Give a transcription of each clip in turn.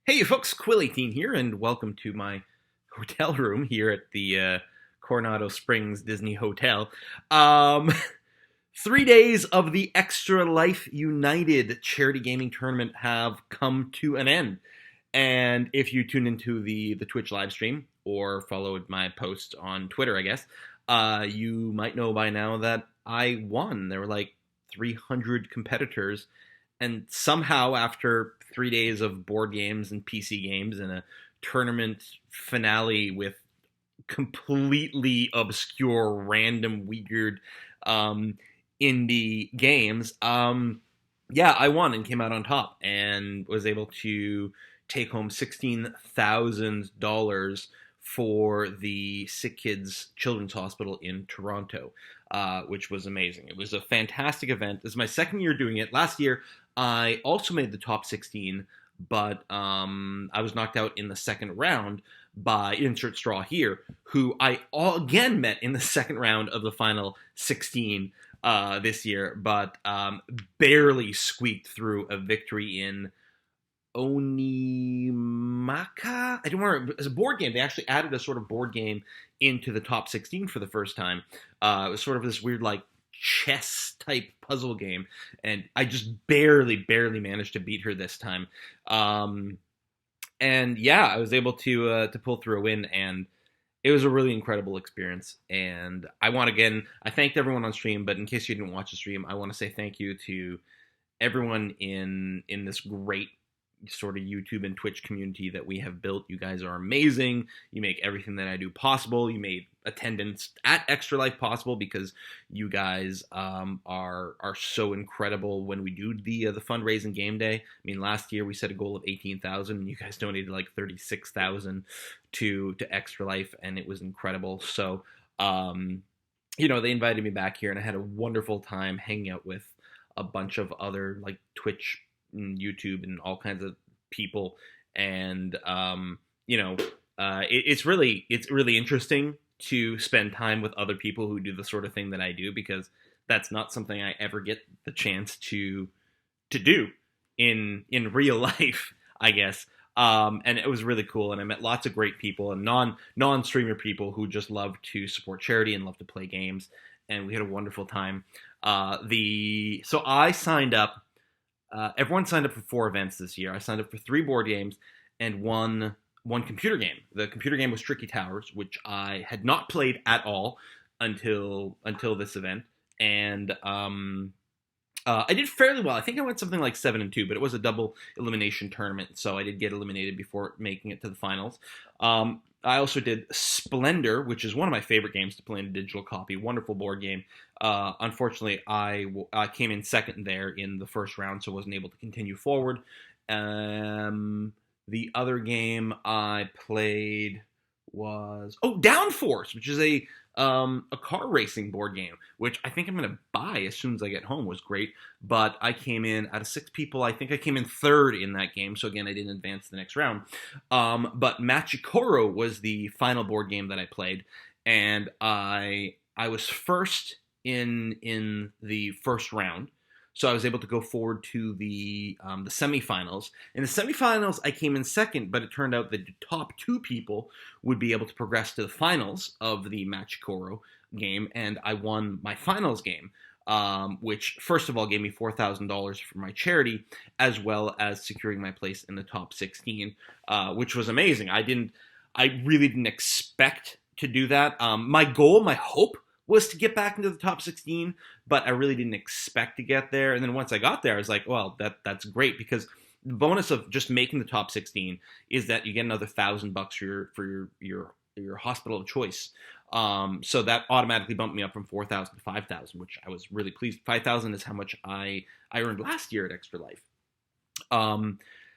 Hey folks, Quill18 here, and welcome to my hotel room here at the Coronado Springs Disney Hotel. Um, 3 days of the Extra Life United charity gaming tournament have come to an end. And if you tuned into the Twitch live stream or followed my posts on Twitter, I guess, you might know by now that I won. There were like 300 competitors, and somehow after 3 days of board games and PC games and a tournament finale with completely obscure, random, weird um, indie games, yeah, I won and came out on top and was able to take home $16,000 for the Sick Kids Children's Hospital in Toronto, which was amazing. It was a fantastic event. This is my second year doing it. Last year, I also made the top 16, but I was knocked out in the second round by insert straw here, who I again met in the second round of the final 16 this year, but barely squeaked through a victory in Onimaka. I don't remember. As a board game, they actually added a sort of board game into the top 16 for the first time. It was sort of this weird, like, chess type puzzle game, and I just barely managed to beat her this time. And yeah, I was able to pull through a win, and it was a really incredible experience. And I thanked everyone on stream, but in case you didn't watch the stream, I want to say thank you to everyone in this great sort of YouTube and Twitch community that we have built. You guys are amazing. You make everything that I do possible. You made attendance at Extra Life possible because you guys are so incredible when we do the fundraising game day. I mean, last year we set a goal of 18,000, and you guys donated like 36,000 to Extra Life, and it was incredible. So, they invited me back here, and I had a wonderful time hanging out with a bunch of other like Twitch and YouTube and all kinds of people, and it's really interesting to spend time with other people who do the sort of thing that I do, because that's not something I ever get the chance to do in real life, I guess. And it was really cool, and I met lots of great people and non streamer people who just love to support charity and love to play games, and we had a wonderful time. So I signed up. Everyone signed up for 4 events this year. I signed up for 3 board games and one computer game. The computer game was Tricky Towers, which I had not played at all until this event, and I did fairly well. I think I went something like 7-2, but it was a double elimination tournament, so I did get eliminated before making it to the finals. I also did Splendor, which is one of my favorite games to play in a digital copy. Wonderful board game. Unfortunately, I came in second there in the first round, so wasn't able to continue forward. The other game I played was Downforce, which is a car racing board game, which I think I'm going to buy as soon as I get home. Was great, but I came in out of 6 people. I think I came in third in that game, so again, I didn't advance to the next round. But Machikoro was the final board game that I played, and I was first in the first round. So I was able to go forward to the semifinals. In the semifinals, I came in second, but it turned out that the top 2 people would be able to progress to the finals of the Machikoro game, and I won my finals game, which first of all gave me $4,000 for my charity, as well as securing my place in the top 16, which was amazing. I really didn't expect to do that. My hope was to get back into the top 16, but I really didn't expect to get there. And then once I got there, I was like, well, that's great, because the bonus of just making the top 16 is that you get another $1,000 for your hospital of choice. So that automatically bumped me up from 4,000 to 5,000, which I was really pleased. 5,000 is how much I earned last year at Extra Life.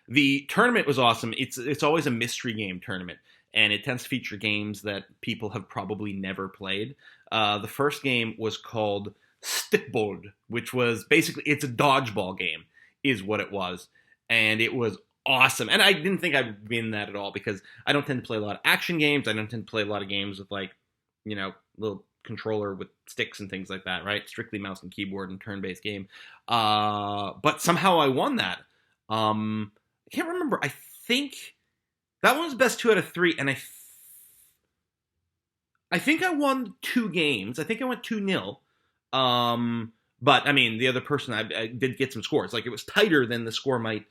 The tournament was awesome. It's always a mystery game tournament, and it tends to feature games that people have probably never played. The first game was called Stickboard, which was basically, it's a dodgeball game, is what it was. And it was awesome. And I didn't think I'd win that at all, because I don't tend to play a lot of action games. I don't tend to play a lot of games with, like, little controller with sticks and things like that, right? Strictly mouse and keyboard and turn-based game. But somehow I won that. I can't remember. I think that one was best 2 out of 3, and I think I won 2 games. I think I went 2-0. But I mean, the other person I did get some scores. Like it was tighter than the score might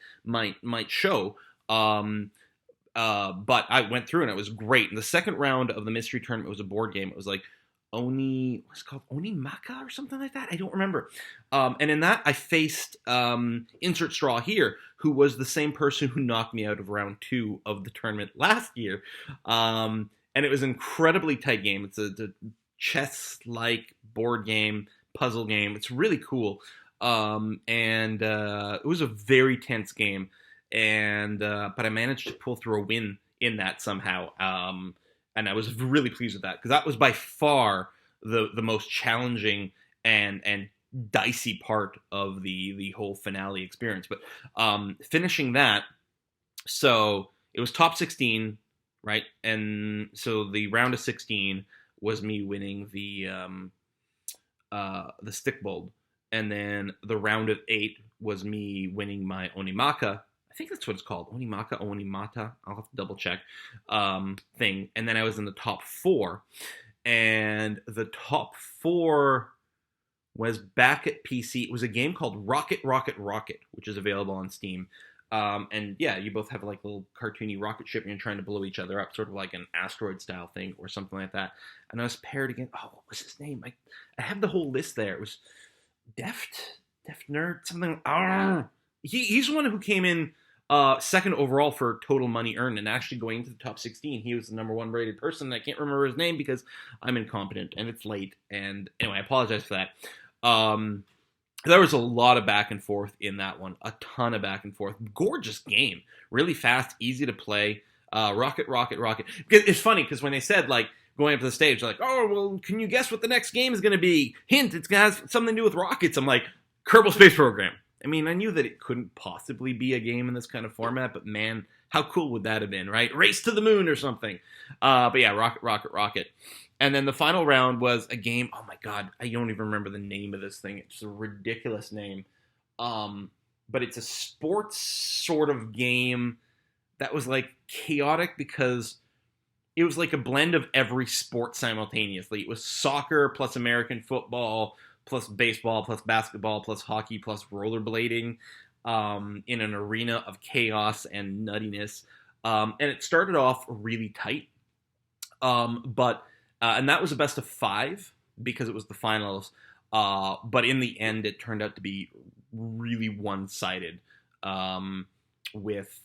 show. But I went through and it was great. And the second round of the mystery tournament was a board game. It was like what's it called? Onimaka or something like that? I don't remember. And in that, I faced Insert Straw here, who was the same person who knocked me out of round 2 of the tournament last year. And it was an incredibly tight game. It's a chess-like board game, puzzle game. It's really cool. And it was a very tense game. But I managed to pull through a win in that somehow. And I was really pleased with that because that was by far the most challenging and dicey part of the whole finale experience. But finishing that, so it was top 16, right? And so the round of 16 was me winning the stick bold, and then the round of 8 was me winning my Onimaka. I think that's what it's called, Onimaka, Onimata. I'll have to double check thing. And then I was in the top 4, and the top 4 was back at PC. It was a game called Rocket, Rocket, Rocket, which is available on Steam. And yeah, you both have like a little cartoony rocket ship and you're trying to blow each other up, sort of like an asteroid style thing or something like that. And I was paired against, what was his name? I have the whole list there. It was Deft Nerd, something. He's the one who came in second overall for total money earned, and actually going into the top 16, he was the number 1 rated person. I can't remember his name because I'm incompetent and it's late. And anyway, I apologize for that. There was a lot of back and forth in that one, a ton of back and forth. Gorgeous game, really fast, easy to play. Rocket, Rocket, Rocket. It's funny because when they said like going up to the stage, like, oh well, can you guess what the next game is going to be? Hint, it's going to have something to do with rockets. I'm like, Kerbal Space Program. I mean, I knew that it couldn't possibly be a game in this kind of format, but man, how cool would that have been, right? Race to the Moon or something. But yeah, Rocket, Rocket, Rocket. And then the final round was a game, oh my god, I don't even remember the name of this thing. It's a ridiculous name. But it's a sports sort of game that was like chaotic because it was like a blend of every sport simultaneously. It was soccer plus American football plus baseball, plus basketball, plus hockey, plus rollerblading in an arena of chaos and nuttiness. And it started off really tight. And that was a best of 5 because it was the finals. But in the end, it turned out to be really one-sided with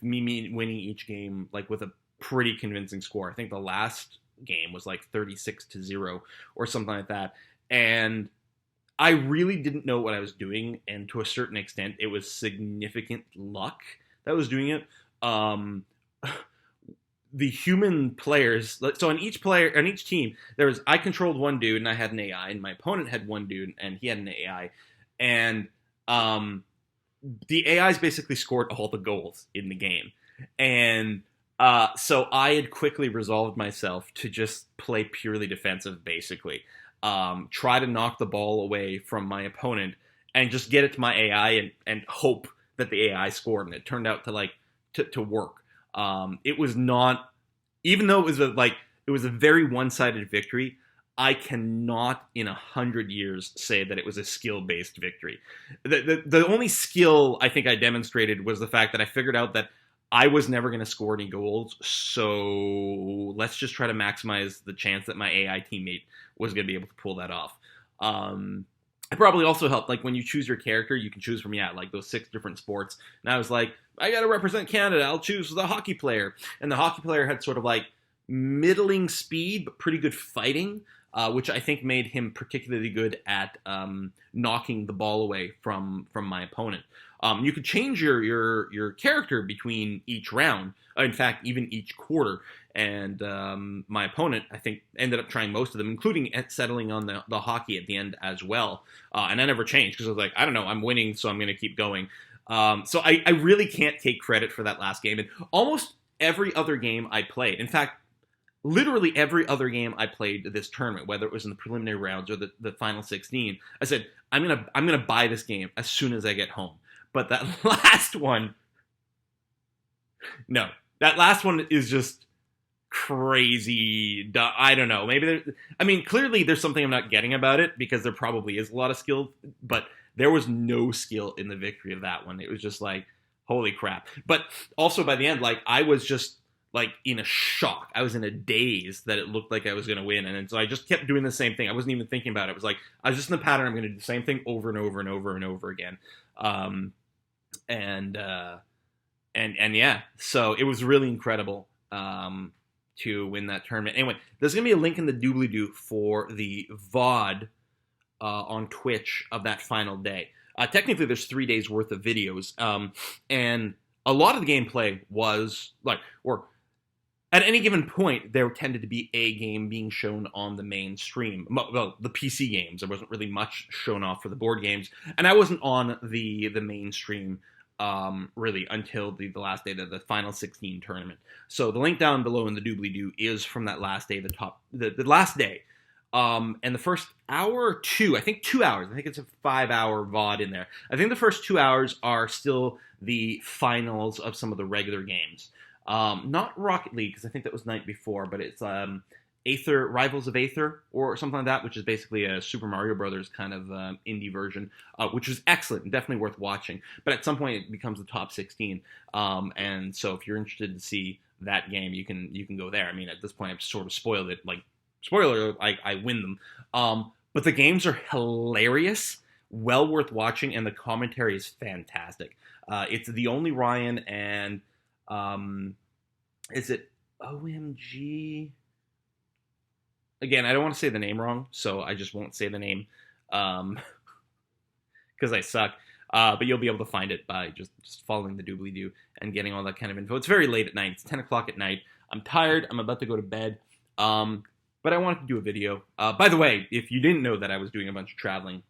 me winning each game like with a pretty convincing score. I think the last game was like 36-0 or something like that, and I really didn't know what I was doing, and to a certain extent it was significant luck that was doing it. The human players, so on each team I controlled one dude and I had an AI, and my opponent had one dude and he had an AI, and the AIs basically scored all the goals in the game, and so I had quickly resolved myself to just play purely defensive, basically. Try to knock the ball away from my opponent and just get it to my AI and hope that the AI scored. And it turned out to work. It was not, even though it was a very one-sided victory, I cannot in 100 years say that it was a skill-based victory. The only skill I think I demonstrated was the fact that I figured out that I was never going to score any goals, so let's just try to maximize the chance that my AI teammate was going to be able to pull that off. It probably also helped, like, when you choose your character, you can choose from, like, those 6 different sports. And I was like, I got to represent Canada, I'll choose the hockey player. And the hockey player had sort of, like, middling speed, but pretty good fighting, which I think made him particularly good at knocking the ball away from my opponent. You could change your character between each round, in fact, even each quarter. And my opponent, I think, ended up trying most of them, including settling on the hockey at the end as well. And I never changed because I was like, I don't know, I'm winning, so I'm going to keep going. So I really can't take credit for that last game. And almost every other game I played, in fact, literally every other game I played this tournament, whether it was in the preliminary rounds or the final 16, I said, I'm gonna buy this game as soon as I get home. But that last one, No, that last one is just crazy. I don't know. Maybe there. I mean, clearly there's something I'm not getting about it because there probably is a lot of skill, but there was no skill in the victory of that one. It was just like, holy crap. But also by the end, like I was just like in a shock. I was in a daze that it looked like I was going to win, and so I just kept doing the same thing. I wasn't even thinking about it. It was like I was just in the pattern. I'm going to do the same thing over and over and over and over again. Um, and and yeah, so it was really incredible to win that tournament. Anyway, there's gonna be a link in the doobly doo for the VOD on Twitch of that final day. Technically, there's 3 days worth of videos, and a lot of the gameplay was like, or at any given point, there tended to be a game being shown on the main stream. Well, the PC games. There wasn't really much shown off for the board games, and I wasn't on the main stream really until the last day of the final 16 tournament. So the link down below in the doobly doo is from that last day, the last day. And the first hour or two, I think 2 hours. I think it's a 5-hour VOD in there. I think the first 2 hours are still the finals of some of the regular games. Not Rocket League, because I think that was the night before, but it's Aether, Rivals of Aether, or something like that, which is basically a Super Mario Brothers kind of indie version, which was excellent and definitely worth watching. But at some point, it becomes the top 16, and so if you're interested to see that game, you can go there. I mean, at this point, I've sort of spoiled it. Like, spoiler, I win them. But the games are hilarious, well worth watching, and the commentary is fantastic. It's the only Ryan and is it OMG? Again, I don't want to say the name wrong, so I just won't say the name because I suck. But you'll be able to find it by just following the doobly doo and getting all that kind of info. It's very late at night. It's 10 o'clock at night. I'm tired. I'm about to go to bed. But I wanted to do a video. By the way, if you didn't know that I was doing a bunch of traveling,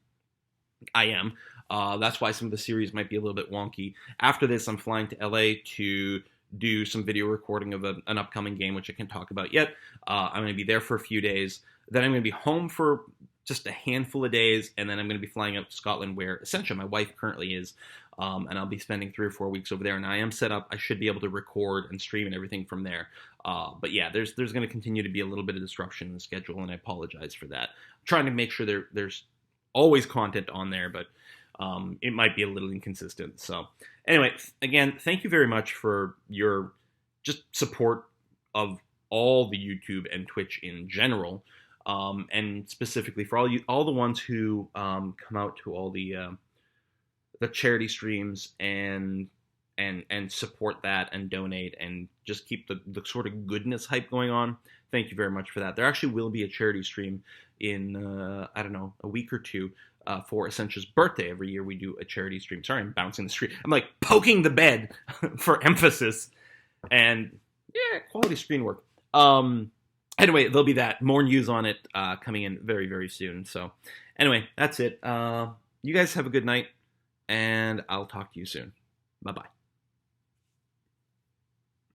I am. That's why some of the series might be a little bit wonky. After this, I'm flying to LA to do some video recording of an upcoming game, which I can't talk about yet. I'm going to be there for a few days. Then I'm going to be home for just a handful of days, and then I'm going to be flying out to Scotland, where essentially my wife currently is, and I'll be spending 3 or 4 weeks over there. And I am set up. I should be able to record and stream and everything from there. But yeah, there's going to continue to be a little bit of disruption in the schedule, and I apologize for that. I'm trying to make sure there's always content on there, but it might be a little inconsistent. So anyway, again, thank you very much for your just support of all the YouTube and Twitch in general, and specifically for all the ones who come out to all the charity streams and support that and donate and just keep the sort of goodness hype going on. Thank you very much for that. There actually will be a charity stream in I don't know, a week or two. For Essentia's birthday. Every year we do a charity stream. Sorry, I'm bouncing the street. I'm like poking the bed for emphasis. And yeah, quality screen work. Anyway, there'll be that. More news on it coming in very, very soon. So anyway, that's it. You guys have a good night, and I'll talk to you soon. Bye-bye.